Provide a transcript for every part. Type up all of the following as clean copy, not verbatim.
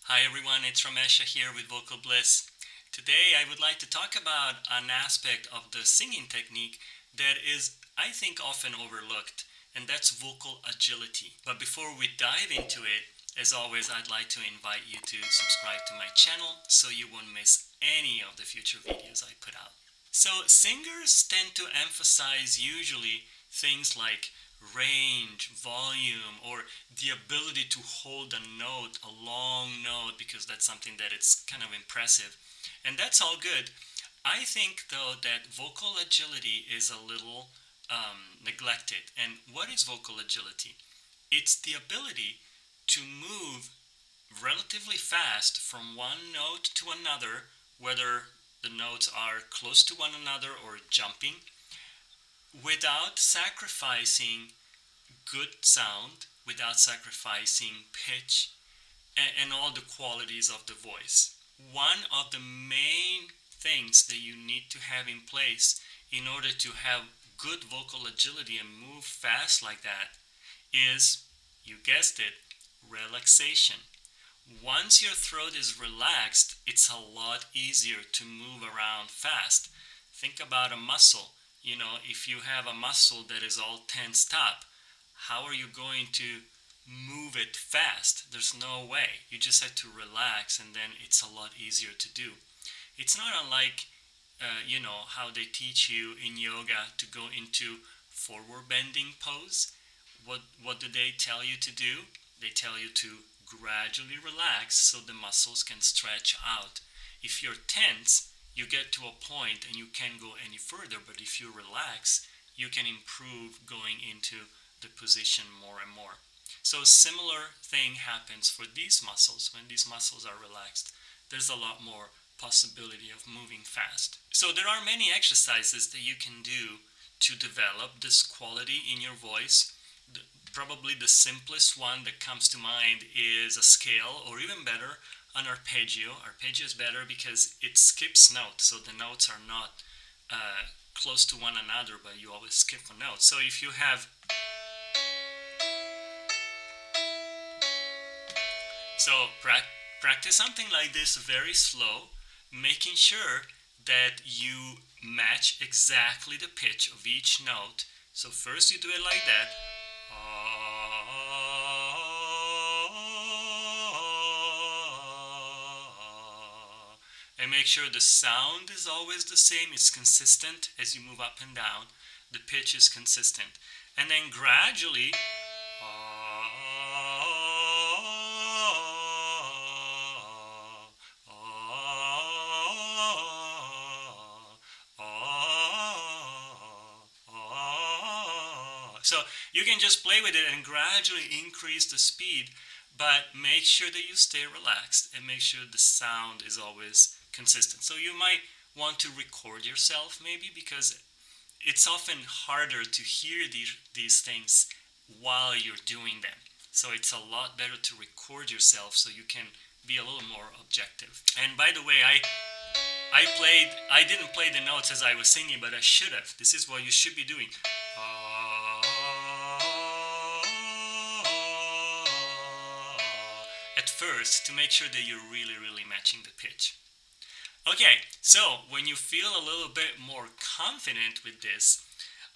Hi everyone, it's Ramesha here with Vocal Bliss. Today I would like to talk about an aspect of the singing technique that is, I think, often overlooked, and that's vocal agility. But before we dive into it, as always, I'd like to invite you to subscribe to my channel so you won't miss any of the future videos I put out. So singers tend to emphasize usually things like range, volume, or the ability to hold a note, a long note, because that's something that it's kind of impressive. And that's all good. I think though that vocal agility is a little neglected. And what is vocal agility? It's the ability to move relatively fast from one note to another, whether the notes are close to one another or jumping, without sacrificing good sound, without sacrificing pitch and all the qualities of the voice. One of the main things that you need to have in place in order to have good vocal agility and move fast like that is, you guessed it, relaxation. Once your throat is relaxed, it's a lot easier to move around fast. Think about a muscle. If you have a muscle that is all tensed up, how are you going to move it fast? There's no way. You just have to relax, and then it's a lot easier to do. It's not unlike, how they teach you in yoga to go into forward bending pose. What do they tell you to do? They tell you to gradually relax so the muscles can stretch out. If you're tense, you get to a point and you can't go any further, but if you relax, you can improve going into the position more and more. So a similar thing happens for these muscles. When these muscles are relaxed, there's a lot more possibility of moving fast. So there are many exercises that you can do to develop this quality in your voice. Probably the simplest one that comes to mind is a scale, or even better, an arpeggio. Arpeggio is better because it skips notes, so the notes are not close to one another, but you always skip a note. So if you have practice something like this very slow, making sure that you match exactly the pitch of each note. So first you do it like that, and make sure the sound is always the same, it's consistent as you move up and down, the pitch is consistent. And then gradually so you can just play with it and gradually increase the speed, but make sure that you stay relaxed and make sure the sound is always consistent. So you might want to record yourself maybe, because it's often harder to hear these things while you're doing them. So it's a lot better to record yourself so you can be a little more objective. And by the way, I didn't play the notes as I was singing, but I should have. This is what you should be doing. At first, to make sure that you're really matching the pitch. Okay, so when you feel a little bit more confident with this,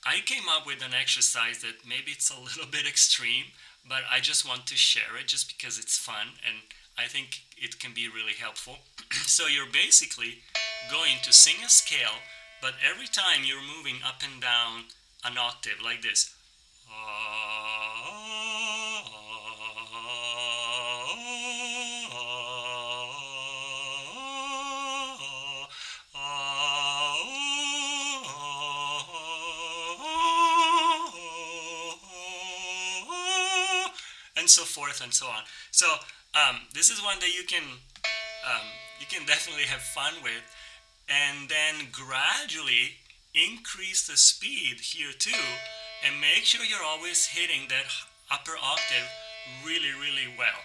I came up with an exercise that maybe it's a little bit extreme, but I just want to share it just because it's fun and I think it can be really helpful. So you're basically going to sing a scale, but every time you're moving up and down an octave like this. And so forth and so on. So this is one that you can definitely have fun with, and then gradually increase the speed here too, and make sure you're always hitting that upper octave really well.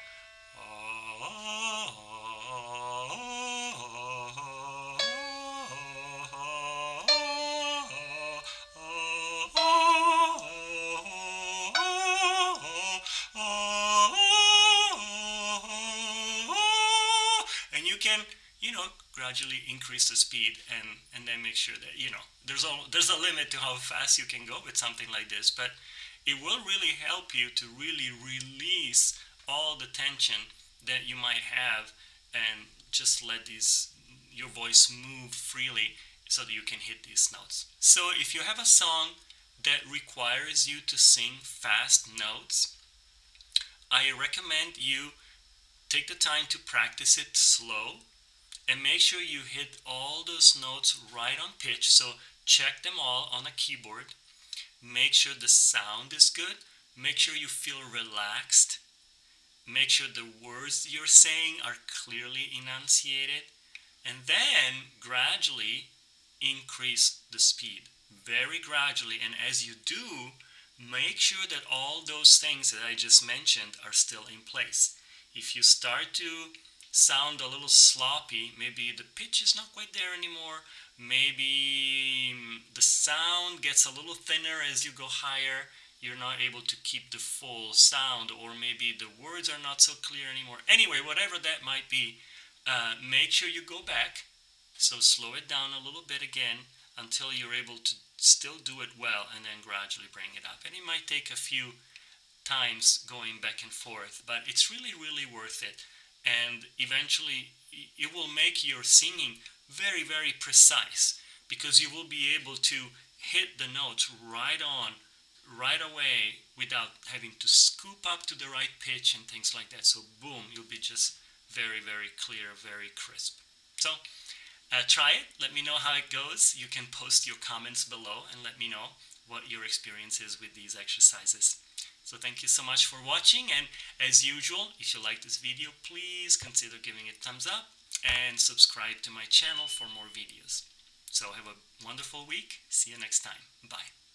can, gradually increase the speed and then make sure that, there's a limit to how fast you can go with something like this, but it will really help you to really release all the tension that you might have and just let your voice move freely so that you can hit these notes. So if you have a song that requires you to sing fast notes, I recommend you take the time to practice it slow and make sure you hit all those notes right on pitch. So check them all on a keyboard. Make sure the sound is good. Make sure you feel relaxed. Make sure the words you're saying are clearly enunciated. And then gradually increase the speed. Very gradually. And as you do, make sure that all those things that I just mentioned are still in place. If you start to sound a little sloppy, maybe the pitch is not quite there anymore, maybe the sound gets a little thinner as you go higher, you're not able to keep the full sound, or maybe the words are not so clear anymore. Anyway, whatever that might be, make sure you go back. So slow it down a little bit again until you're able to still do it well, and then gradually bring it up. And it might take a few times going back and forth, but it's really, really worth it. And eventually it will make your singing very, very precise, because you will be able to hit the notes right on, right away, without having to scoop up to the right pitch and things like that. So boom, you'll be just very, very clear, very crisp. So try it. Let me know how it goes. You can post your comments below and let me know what your experience is with these exercises. So thank you so much for watching, and as usual, if you like this video, please consider giving it a thumbs up and subscribe to my channel for more videos. So have a wonderful week. See you next time. Bye.